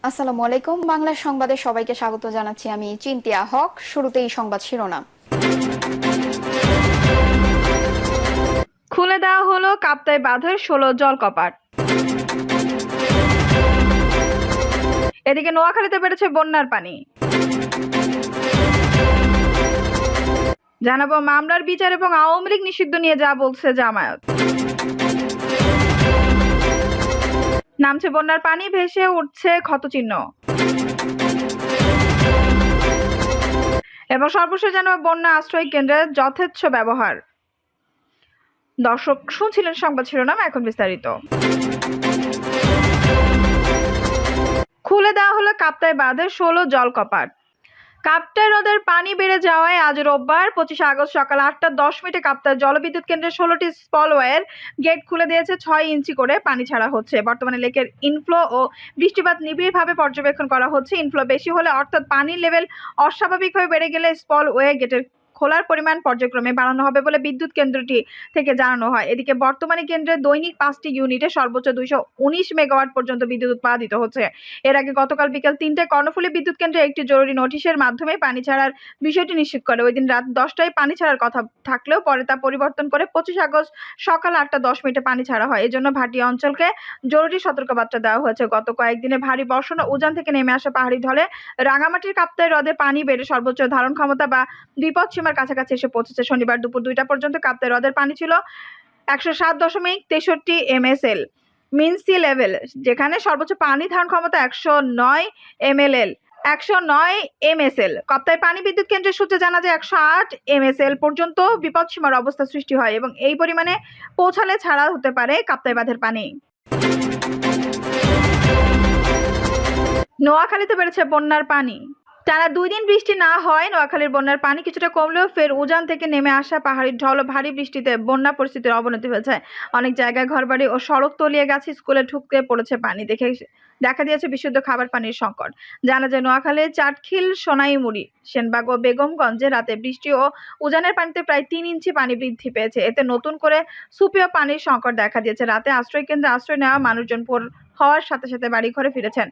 আসসালামু আলাইকুম। বাংলা সংবাদে সবাইকে স্বাগত জানাচ্ছি। আমি চিন্তিয়া হক। শুরুতেই সংবাদ শিরোনাম। খুলে দেওয়া হলো কাপ্তাই বাঁধের 16 জলকপাট। এদিকে নোয়াখালীতে বেড়েছে বন্যার পানি। জানাবো মামলার বিচার এবং আওয়ামী লীগ নিষিদ্ধ নিয়ে যা বলছে জামায়াত। নামছে বন্যার পানি, ভেসে উঠছে ক্ষতচিহ্ন। এবং সর্বশেষ জানাবো বন্যা আশ্রয় কেন্দ্রের যথেচ্ছ ব্যবহার। দর্শক শুনছিলেন সংবাদ শিরোনাম, এখন বিস্তারিত। খুলে দেওয়া হলো কাপ্তাই বাঁধের 16 জলকপাট। কাপ্তাই হ্রদের পানি বেড়ে যাওয়ায় আজ রোববার 25 আগস্ট সকাল 8:10 কাপ্তাই জলবিদ্যুৎ কেন্দ্রের 16টি স্পলওয়ের গেট খুলে দিয়েছে। 6 ইঞ্চি করে পানি ছাড়া হচ্ছে। বর্তমানে লেকের ইনফ্লো ও বৃষ্টিপাত নিবিড়ভাবে পর্যবেক্ষণ করা হচ্ছে। ইনফ্লো বেশি হলে অর্থাৎ পানির লেভেল অস্বাভাবিকভাবে বেড়ে গেলে স্পলওয়ে গেটের খোলার পরিমাণ পর্যায়ক্রমে বাড়ানো হবে বলে বিদ্যুৎ কেন্দ্রটি থেকে জানানো হয়। এদিকে বর্তমানে কেন্দ্রের দৈনিক 5টি ইউনিটে সর্বোচ্চ 219 মেগাওয়াট পর্যন্ত বিদ্যুৎ উৎপাদিত হচ্ছে। এর আগে গতকাল বিকেল 3টায় কর্ণফুলী বিদ্যুৎ কেন্দ্রে একটি জরুরি নোটিশের মাধ্যমে পানি ছাড়ার বিষয়টি নিশ্চিত করে। ওই দিন রাত 10টায় পানি ছাড়ার কথা থাকলেও পরে তা পরিবর্তন করে 25 আগস্ট সকাল 8:10 পানি ছাড়া হয়। এজন্য ভাটি অঞ্চলকে জরুরি সতর্কবার্তা দেওয়া হয়েছে। গত কয়েকদিনে ভারী বর্ষণ ও উজান থেকে নেমে আসা পাহাড়ি ঢলে রাঙামাটির কাপ্তাই হ্রদে পানি বেড়ে সর্বোচ্চ ধারণ ক্ষমতা বা বিপদ সীমার কাছাকাছি এসে পৌঁছেছে। শনিবার দুপুর 2টা পর্যন্ত কাপ্তাই হ্রদের পানি ছিল 107.63 MSL মিন সি লেভেল, যেখানে সর্বোচ্চ পানি ধারণ ক্ষমতা 109 MLL 109 MSL। কাপ্তাই পানি বিদ্যুৎ কেন্দ্রের সূত্রে জানা যায় 108 MSL পর্যন্ত বিপদসীমার অবস্থা সৃষ্টি হয় এবং এই পরিমাণে পৌঁছালে ছাড়া হতে পারে কাপ্তাই বাঁধের পানি। নোয়াখালীতে বেড়েছে বন্যার পানি। টানা 2 দিন বৃষ্টি না হয় নোয়াখালীর বন্যার পানি কিছুটা কমলেও ফের উজান থেকে নেমে আসা পাহাড়ি ঢল ও ভারী বৃষ্টিতে বন্যা পরিস্থিতির অবনতি হয়েছে। অনেক জায়গায় ঘরবাড়ি ও সড়ক তলিয়ে গেছে। স্কুলে ঢুকতে পড়েছে পানি। দেখা দিয়েছে বিশুদ্ধ খাবার পানির সংকট। জানা যায় নোয়াখালীর চাটখিল, সোনাইমুড়ি, সেনবাগ ও বেগমগঞ্জে রাতে বৃষ্টি ও উজানের পানিতে প্রায় 3 ইঞ্চি পানি বৃদ্ধি পেয়েছে। এতে নতুন করে সুপেয় পানির সংকট দেখা দিয়েছে। রাতে আশ্রয় কেন্দ্রে আশ্রয় নেওয়া মানুষজন ভোর হওয়ার সাথে সাথে বাড়ি ঘরে ফিরেছেন।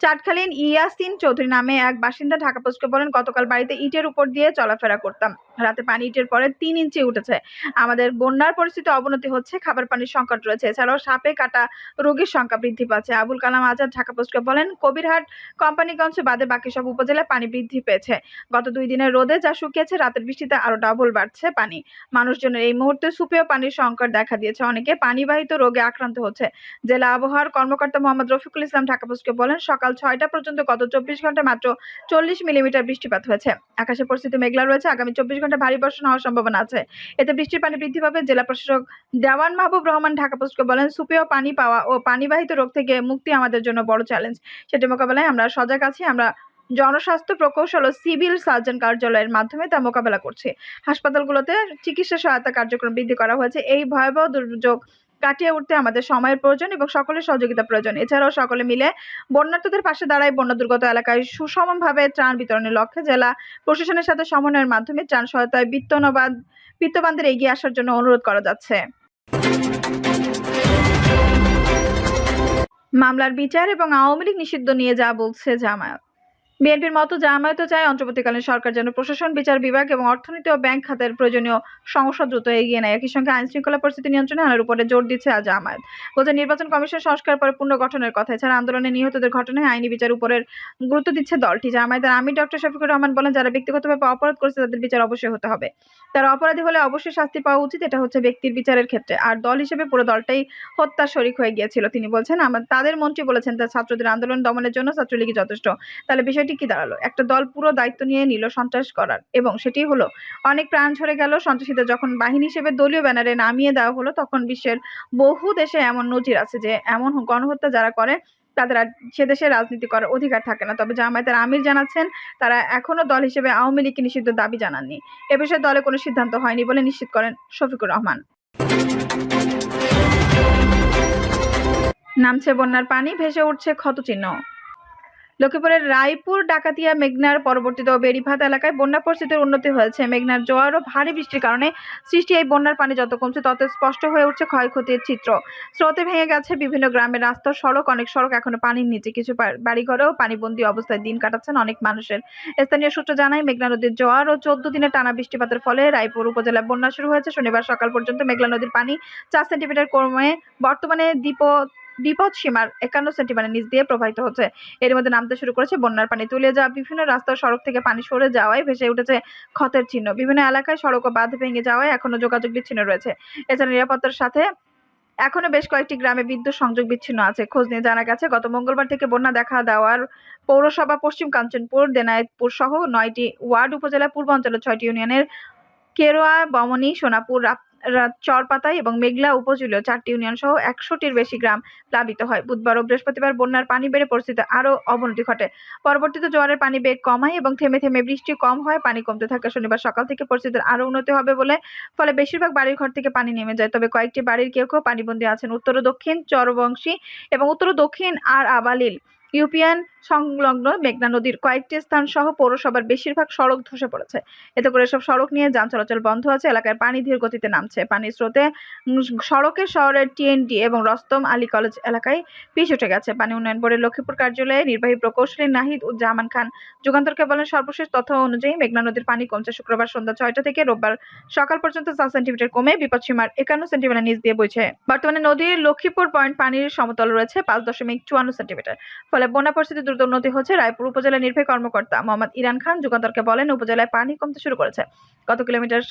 চাটখালীর ইয়াসিন চৌধুরী নামে এক বাসিন্দা ঢাকা পোস্টকে বলেন, গতকাল বাড়িতে ইটের উপর দিয়ে চলাফেরা করতাম। রাতে পানি ইটের পরে 3 ইঞ্চি উঠেছে। আমাদের বন্যার পরিস্থিতি অবনতি হচ্ছে, খাবার পানির সংকট রয়েছে। এছাড়াও সাপে কাটা রোগীর সংখ্যা বৃদ্ধি পাচ্ছে। আবুল কালাম আজাদ ঢাকা পোস্টকে বলেন, কবিরহাট, কোম্পানিগঞ্জ বাদে বাকি সব উপজেলায় পানি বৃদ্ধি পেয়েছে। গত 2 দিনের রোদে যা শুকিয়েছে, রাতের বৃষ্টিতে আরো ডাবল বাড়ছে পানি। মানুষজনের এই মুহূর্তে সুপেয় পানির সংকট দেখা দিয়েছে। অনেকে পানিবাহিত রোগে আক্রান্ত হচ্ছে। জেলা আবহাওয়ার কর্মকর্তা মোহাম্মদ রফিকুল ইসলাম ঢাকা পোস্টকে বলেন, সকাল 6টা পর্যন্ত গত 24 ঘন্টায় মাত্র 40 মিলিমিটার বৃষ্টিপাত হয়েছে। আকাশের পরিস্থিতি মেঘলা রয়েছে। আগামী 24 ঘন্টা ভারী বর্ষণ হওয়ার সম্ভাবনা আছে। এতে বৃষ্টির পানি বৃদ্ধি পাবে। জেলা প্রশাসক দেওয়ান মাহবুব রহমান ঢাকা পোস্টকে বলেন, সুপেয় পানি পাওয়া ও পানিবাহিত রোগ থেকে মুক্তি আমাদের জন্য বড় চ্যালেঞ্জ। সেটি মোকাবেলায় আমরা সজাগ আছি। আমরা জনস্বাস্থ্য প্রকৌশল ও সিভিল সার্জন কার্যালয়ের মাধ্যমে তা মোকাবেলা করছি। হাসপাতালগুলোতে চিকিৎসা সহায়তা কার্যক্রম বৃদ্ধি করা হয়েছে। এই ভয়াবহ দুর্যোগ কাটিয়ে উঠতে আমাদের সময়ের প্রয়োজন এবং সকলের সহযোগিতা প্রয়োজন। এছাড়াও সকলে মিলে বন্যার্তদের পাশে দাঁড়ায় বন্যা দুর্গত এলাকায় সুষমভাবে ত্রাণ বিতরণের লক্ষ্যে জেলা প্রশাসনের সাথে সমন্বয়ের মাধ্যমে ত্রাণ সহায়তায় বিত্তবানদের এগিয়ে আসার জন্য অনুরোধ করা যাচ্ছে। মামলার বিচার এবং আওয়ামী লীগ নিষিদ্ধ নিয়ে যা বলছে জামায়াত। বিএনপির মতো জামায়াতও চায় অন্তর্বর্তীকালীন সরকার যেন প্রশাসন, বিচার বিভাগ এবং অর্থনীতি ও ব্যাংক খাতের প্রয়োজনীয় সংস্কার দ্রুত এগিয়ে নেয়। একই সঙ্গে আইন শৃঙ্খলা পরিস্থিতি নিয়ন্ত্রণে আনার উপরে জোর দিচ্ছে জামায়াত। বলছে নির্বাচন কমিশন সংস্কার পরে পুনর্গঠনের কথা। এছাড়া আন্দোলনে নিহতদের ঘটনায় আইনি বিচার উপরের গুরুত্ব দিচ্ছে দলটি। জামায়াতের আমির ডক্টর শফিকুর রহমান বলেন, যারা ব্যক্তিগতভাবে অপরাধ করেছে তাদের বিচার অবশ্যই হতে হবে। তারা অপরাধী হলে অবশ্যই শাস্তি পাওয়া উচিত। এটা হচ্ছে ব্যক্তির বিচারের ক্ষেত্রে। আর দল হিসেবে পুরো দলটাই হত্যার শরিক হয়ে গিয়েছিল। তিনি বলছেন, তাদের মন্ত্রী বলেছেন তার ছাত্রদের আন্দোলন দমনের জন্য ছাত্রলীগই যথেষ্ট। তাহলে বিষয়টি কি দাঁড়ালো? একটা দল পুরো দায়িত্ব নিয়ে নিল সন্ত্রাস করার, এবং সেটি হলো অনেক প্রাণ ঝরে গেল। সন্ত্রাসীদের যখন বাহিনী হিসেবে দলীয় ব্যানারে নামিয়ে দেওয়া হলো, তখন বিশ্বের বহু দেশে এমন নজির আছে যে এমন গণহত্যা যারা করে তাদের আর সে দেশে রাজনীতি করার অধিকার থাকে না। তবে জামায়াতের আমির জানাচ্ছেন, তারা এখনো দল হিসেবে আওয়ামী লীগকে নিষিদ্ধ দাবি জানাননি। এ বিষয়ে দলে কোনো সিদ্ধান্ত হয়নি বলে নিশ্চিত করেন শফিকুর রহমান। নামছে বন্যার পানি, ভেসে উঠছে ক্ষতচিহ্ন। লক্ষ্মীপুরের রায়পুর, ডাকাতিয়া, মেঘনার পরবর্তীতে ও বেড়িভাত এলাকায় বন্যা পরিস্থিতির উন্নতি হয়েছে। মেঘনার জোয়ার ও ভারী বৃষ্টির কারণে সৃষ্টি এই বন্যার পানি যত কমছে তত স্পষ্ট হয়ে উঠছে ক্ষয়ক্ষতির চিত্র। স্রোতে ভেঙে গেছে বিভিন্ন গ্রামের রাস্তা, সড়ক। অনেক সড়ক এখনো পানির নিচে। কিছু বাড়িঘরেও পানিবন্দী অবস্থায় দিন কাটাচ্ছেন অনেক মানুষের। স্থানীয় সূত্র জানায়, মেঘনা নদীর জোয়ার ও 14 দিনের টানা বৃষ্টিপাতের ফলে রায়পুর উপজেলায় বন্যা শুরু হয়েছে। শনিবার সকাল পর্যন্ত মেঘনা নদীর পানি 4 সেন্টিমিটার কমে বর্তমানে বিপদসীমার 51 সেন্টিমিটার নিচ দিয়ে প্রবাহিত হচ্ছে। এর মধ্যে নামতে শুরু করেছে বন্যার পানি। তলিয়ে যাওয়া বিভিন্ন রাস্তা ও সড়ক থেকে পানি সরে যাওয়ায় ভেসে উঠেছে ক্ষতের চিহ্ন। বিভিন্ন এলাকায় সড়ক ও বাঁধ ভেঙে যাওয়ায় এখনো যোগাযোগ বিচ্ছিন্ন রয়েছে। এছাড়া নিরাপত্তার সাথে এখনো বেশ কয়েকটি গ্রামে বিদ্যুৎ সংযোগ বিচ্ছিন্ন আছে। খোঁজ নিয়ে জানা গেছে, গত মঙ্গলবার থেকে বন্যা দেখা দেওয়ার পৌরসভা পশ্চিম কাঞ্চনপুর, দেনায়েতপুর সহ 9টি ওয়ার্ড, উপজেলা পূর্বাঞ্চলের 6টি ইউনিয়নের কেরোয়া, বমনী, সোনাপুর, চরপাতাই এবং মেঘলা উপজেলার 4টি ইউনিয়ন সহ 100টির বেশি গ্রাম প্লাবিত হয়। বুধবার ও বৃহস্পতিবার বন্যার পানি বেড়ে পরিস্থিতি আরও অবনতি ঘটে। পরবর্তীতে জোয়ারের পানি বেগ কমায় এবং থেমে থেমে বৃষ্টি কম হয়, পানি কমতে থাকে। শনিবার সকাল থেকে পরিস্থিতির আরও উন্নতি হবে ফলে বেশিরভাগ বাড়ির ঘর থেকে পানি নেমে যায়। তবে কয়েকটি বাড়ির কেউ পানিবন্দী আছেন। উত্তর ও দক্ষিণ চরবংশী এবং উত্তর ও দক্ষিণ আর আবালিল ইউপিয়ান সংলগ্ন মেঘনা নদীর কয়েকটি স্থান সহ পৌরসভার বেশিরভাগ সড়ক ধসে পড়েছে। এতে করে এসব সড়ক নিয়ে যান চলাচল বন্ধ আছে। এলাকায় পানি ধীর গতিতে নামছে। পানির স্রোতে সড়কের শহরের টিএনডি এবং রস্তম আলী কলেজ এলাকায় পিচ উঠে গেছে। পানি উন্নয়ন বোর্ডের লক্ষ্মীপুর কার্যালয়ে নির্বাহী প্রকৌশলী নাহিদ উজ্জামান খান যুগান্তরকে বলেন, সর্বশেষ তথ্য অনুযায়ী মেঘনা নদীর পানি কমছে। শুক্রবার সন্ধ্যা 6টা থেকে রোববার সকাল পর্যন্ত 4 সেন্টিমিটার কমে বিপদসীমার 51 সেন্টিমিটার নিচ দিয়ে বইছে। বর্তমানে নদীর লক্ষ্মীপুর পয়েন্ট পানির সমতল রয়েছে 5.54 সেন্টিমিটার। ফলে বন্যা পরিস্থিতি দ্রুত উন্নতি হচ্ছে। রায়পুর উপজেলা নির্বাহী কর্মকর্তা মোহাম্মদ ইরান খান যুগান্তরকে বলেন, উপজেলায় পানি কমতে শুরু করেছে। কত কিলোমিটার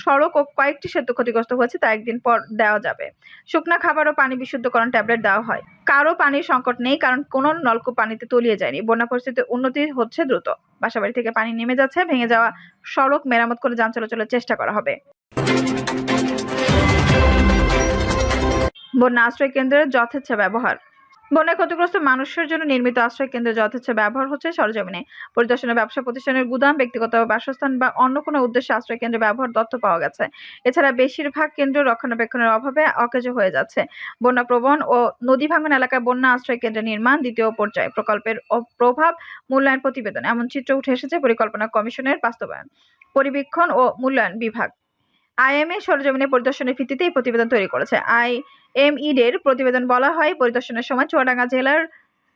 সড়ক ও কয়েকটি সেতু ক্ষতিগ্রস্ত হয়েছে তা একদিন পর দেওয়া যাবে। শুকনা খাবার ও পানি বিশুদ্ধকরণ ট্যাবলেট দেওয়া হয়। কারো পানির সংকট নেই, কারণ কোনো নলকূপ পানিতে তলিয়ে যায়নি। বন্যা পরিস্থিতির উন্নতি হচ্ছে দ্রুত। বাসাবাড়ি থেকে পানি নেমে যাচ্ছে। ভেঙে যাওয়া সড়ক মেরামত করে যান চলাচলের চেষ্টা করা হবে। বন্যা আশ্রয় কেন্দ্রের যথেচ্ছ ব্যবহার। বন্যায় ক্ষতিগ্রস্ত মানুষের জন্য নির্মিত আশ্রয় কেন্দ্রের যথেচ্ছ ব্যবহার হচ্ছে সরজমিনে। পরিদর্শনে ব্যবসা প্রতিষ্ঠানের গুদাম, ব্যক্তিগত বাসস্থান বা অন্য কোনো উদ্দেশ্যে আশ্রয় কেন্দ্রে ব্যবহার তথ্য পাওয়া গেছে। এছাড়া বেশিরভাগ কেন্দ্র রক্ষণাবেক্ষণের অভাবে অকেজো হয়ে যাচ্ছে। বন্যাপ্রবণ ও নদী ভাঙন এলাকায় বন্যা আশ্রয় কেন্দ্র নির্মাণ দ্বিতীয় পর্যায়ে প্রকল্পের প্রভাব মূল্যায়ন প্রতিবেদন। এমন চিত্র উঠে এসেছে পরিকল্পনা কমিশনের বাস্তবায়ন, পরিবীক্ষণ ও মূল্যায়ন বিভাগ আইএমএ সরজমিনে পরিদর্শনের ভিত্তিতে এই প্রতিবেদন তৈরি করেছে। আইএমইডের প্রতিবেদন বলা হয়, পরিদর্শনের সময় চুয়াডাঙ্গা জেলার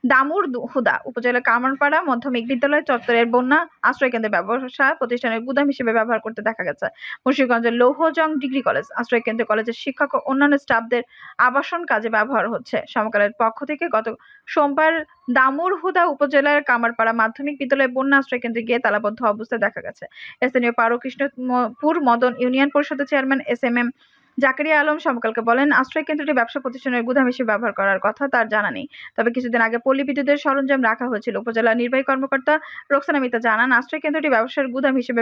দামুড়হুদা উপজেলার কামারপাড়া মাধ্যমিক বিদ্যালয় চত্বরের বন্যা আশ্রয় কেন্দ্রের ব্যবসা প্রতিষ্ঠানের গুদাম হিসেবে ব্যবহার করতে দেখা গেছে। মুন্সিগঞ্জের লৌহজং ডিগ্রি কলেজ আশ্রয় কেন্দ্রে কলেজের শিক্ষক ও অন্যান্য স্টাফদের আবাসন কাজে ব্যবহার হচ্ছে। সমকালের পক্ষ থেকে গত সোমবার দামুড়হুদা উপজেলার কামারপাড়া মাধ্যমিক বিদ্যালয়ে বন্যা আশ্রয় কেন্দ্রে গিয়ে তালাবদ্ধ অবস্থায় দেখা গেছে। স্থানীয় পারো কৃষ্ণপুর মদন ইউনিয়ন পরিষদের চেয়ারম্যান এসএমএম জাকারিয়া আলম সমকালকে বলেন, আশ্রয় কেন্দ্রটি ব্যবসা প্রতিষ্ঠানের গুদাম হিসেবে ব্যবহার করার কথা তার জানা নেই। তবে কিছুদিন আগে পল্লী বিদ্যুতের সরঞ্জাম রাখা হয়েছিল। উপজেলা নির্বাহী কর্মকর্তা রোকসানা মিতা জানান, আশ্রয় কেন্দ্রটি ব্যবসার গুদাম হিসেবে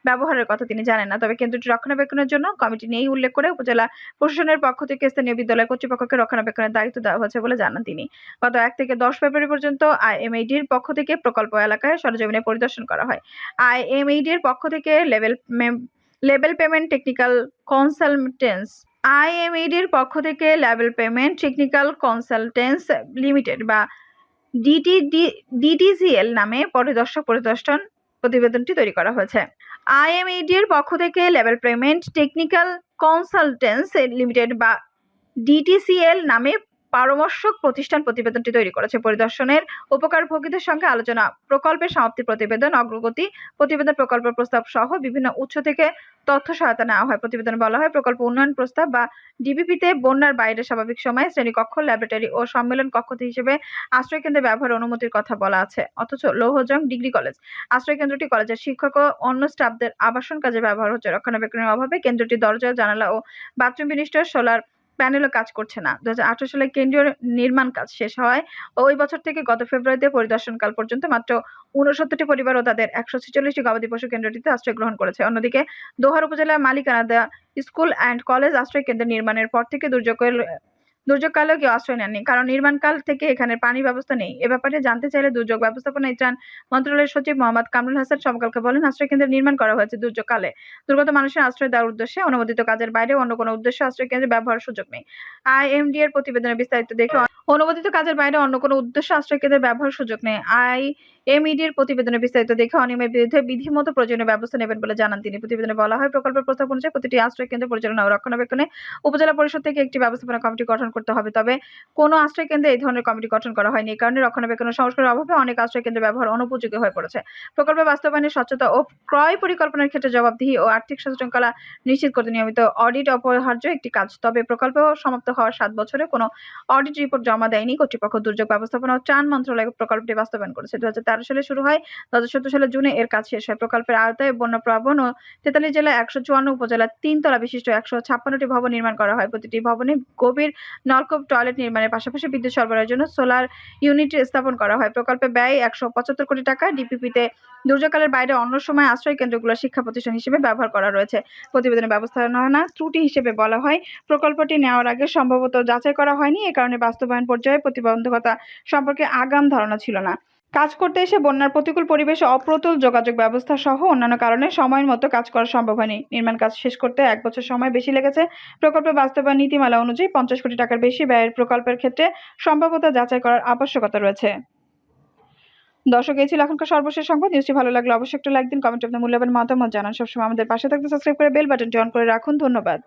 ব্যবহারের কথা তিনি জানেন না। তবে কেন্দ্রটি রক্ষণাবেক্ষণের জন্য কমিটি নেই উল্লেখ করে উপজেলা প্রশাসনের পক্ষ থেকে স্থানীয় বিদ্যালয় কর্তৃপক্ষকে রক্ষণাবেক্ষণের দায়িত্ব দেওয়া হয়েছে বলে জানান তিনি। গত 1 থেকে 10 ফেব্রুয়ারি পর্যন্ত আইএমএইডির পক্ষ থেকে প্রকল্প এলাকায় সরজমিনে পরিদর্শন করা হয়। আইএমএইডির পক্ষ থেকে লেভেল পেমেন্ট টেকনিক্যাল কনসালটেন্স আইএমইডির পক্ষ থেকে level payment technical consultants limited বা ডিটিসিএল নামে পরিদর্শন প্রতিবেদনটি তৈরি করা হয়েছে। আইএমইডির পক্ষ থেকে level payment technical consultants limited বা ডিটিসিএল নামে পরামর্শক প্রতিষ্ঠান প্রতিবেদনটি তৈরি করেছে। পরিদর্শনের উপকারভোগীদের সঙ্গে আলোচনা, প্রকল্পের সমাপ্তি প্রতিবেদন, অগ্রগতি প্রতিবেদন, প্রকল্প প্রস্তাব সহ বিভিন্ন উৎস থেকে তথ্য সহায়তা নেওয়া হয়। প্রতিবেদনে বলা হয়, প্রকল্প উন্নয়ন প্রস্তাব বা ডিবিপিতে বন্যার বাইরে স্বাভাবিক সময়ে শ্রেণীকক্ষ, ল্যাবরেটরি ও সম্মেলন কক্ষ হিসেবে আশ্রয় কেন্দ্রে ব্যবহার অনুমতির কথা বলা আছে। অথচ লৌহজং ডিগ্রি কলেজ আশ্রয় কেন্দ্রটি কলেজের শিক্ষক ও অন্য স্টাফদের আবাসন কাজে ব্যবহার হচ্ছে। রক্ষণাবেক্ষণের অভাবে কেন্দ্রটি দরজা, জানালা ও বাথরুম বিশিষ্ট সোলার প্যানেলও কাজ করছে না। 2018 সালে কেন্দ্রীয় নির্মাণ কাজ শেষ হয় ওই বছর থেকে গত ফেব্রুয়ারিতে পরিদর্শনকাল পর্যন্ত মাত্র 69টি পরিবার ও তাদের 146টি গবাদি পশু কেন্দ্রটিতে আশ্রয় গ্রহণ করেছে। অন্যদিকে দোহার উপজেলার মালিকানা স্কুল অ্যান্ড কলেজ আশ্রয় কেন্দ্র নির্মাণের পর থেকে দুর্যোগকালেও কেউ আশ্রয় নেননি, কারণ নির্মাণকাল থেকে এখানে পানি ব্যবস্থা নেই। এ ব্যাপারে জানতে চাইলে দুর্যোগ ব্যবস্থাপনা ত্রাণ মন্ত্রণালয়ের সচিব মোহাম্মদ কামরুল হাসান সমকালকে বলেন, আশ্রয় কেন্দ্র নির্মাণ করা হয়েছে দুর্যোগকালে। দুর্গত মানুষের আশ্রয় দেওয়ার উদ্দেশ্যে, অনুমোদিত কাজের বাইরে অন্য কোনো উদ্দেশ্যে আশ্রয় কেন্দ্রে ব্যবহারের সুযোগ নেই। আইএমডি এর প্রতিবেদনের বিস্তারিত দেখে অনুমোদিত কাজের বাইরে অন্য কোনো উদ্দেশ্য আশ্রয়কেন্দ্রের ব্যবহার সুযোগ নেই। আইএমইডির প্রতিবেদনে বিস্তারিত দেখে অনিয়মের বিরুদ্ধে বিধিমতো প্রয়োজনীয় ব্যবস্থা নেবেন বলে জানান তিনি। প্রতিবেদনে বলা হয়, প্রকল্পের প্রস্তাব অনুযায়ী প্রতিটি আশ্রয়কেন্দ্র পরিচালনা ও রক্ষণাবেক্ষণে উপজেলা পরিষদ থেকে একটি ব্যবস্থাপনা কমিটি গঠন করতে হবে। তবে কোনো আশ্রয়কেন্দ্রে এই ধরনের কমিটি গঠন করা হয়নি। এই কারণে রক্ষণাবেক্ষণ ও সংস্কারের অভাবে অনেক আশ্রয়কেন্দ্রের ব্যবহার অনুপযোগী হয়ে পড়েছে। প্রকল্পের বাস্তবায়নে স্বচ্ছতা ও ক্রয় পরিকল্পনার ক্ষেত্রে জবাবদিহি ও আর্থিক সচেতনতা নিশ্চিত করতে নিয়মিত অডিট অপরিহার্য একটি কাজ। তবে প্রকল্প সমাপ্ত হওয়ার ৭ বছরে কোনো অডিট রিপোর্ট জমা দেয়নি কর্তৃপক্ষ। দুর্যোগ ব্যবস্থাপনা ও ত্রাণ মন্ত্রণালয় প্রকল্পটি বাস্তবায়ন করেছে। ২০১৩ সালে শুরু হয়, ২০১৭ সালের জুনে এর কাজ শেষ হয়। প্রকল্পের আওতায় বন্যাপ্রবণ ও ৪৩ জেলায় ১৫৪ উপজেলায় ৩ তলা বিশিষ্ট ১৫৬টি ভবন নির্মাণ করা হয়। প্রতিটি ভবনে গভীর নলকূপ, টয়লেট নির্মাণের পাশাপাশি বিদ্যুৎ সরবরাহের জন্য সোলার ইউনিট স্থাপন করা হয়। প্রকল্পে ব্যয় ১৭৫ কোটি টাকা। ডিপিপিতে দুর্যোগকালের বাইরে অন্য সময় আশ্রয় কেন্দ্রগুলো শিক্ষা প্রতিষ্ঠান হিসেবে ব্যবহার করা রয়েছে। প্রতিবেদনে ব্যবস্থাপনা ত্রুটি হিসেবে বলা হয়, প্রকল্পটি নেওয়ার আগে সম্ভবত যাচাই করা হয়নি। এ কারণে বাস্তবায়ন পর্যায়ে প্রতিবন্ধকতা সম্পর্কে আগাম ধারণা ছিল না। কাজ করতে এসে বন্যার প্রতিকূল পরিবেশে অপ্রতুল যোগাযোগ ব্যবস্থা সহ অন্যান্য কারণে সময়ের মতো কাজ করা সম্ভব হয়নি। নির্মাণ কাজ শেষ করতে ১ বছর সময় বেশি লেগেছে। প্রকল্পের বাস্তবায়ন নীতিমালা অনুযায়ী ৫০ কোটি টাকার বেশি ব্যয়ের প্রকল্পের ক্ষেত্রে সম্ভাব্যতা যাচাই করার আবশ্যকতা রয়েছে। দর্শক, এই ছিল এখনকার সর্বশেষ সংবাদ। নিউজটি ভালো লাগলে অবশ্যই একটা লাইক দিন, কমেন্টে আপনার মূল্যবান মতামত জানান। সবসময় আমাদের পাশে থাকতে সাবস্ক্রাইব করে বেল বাটনটি অন করে রাখুন। ধন্যবাদ।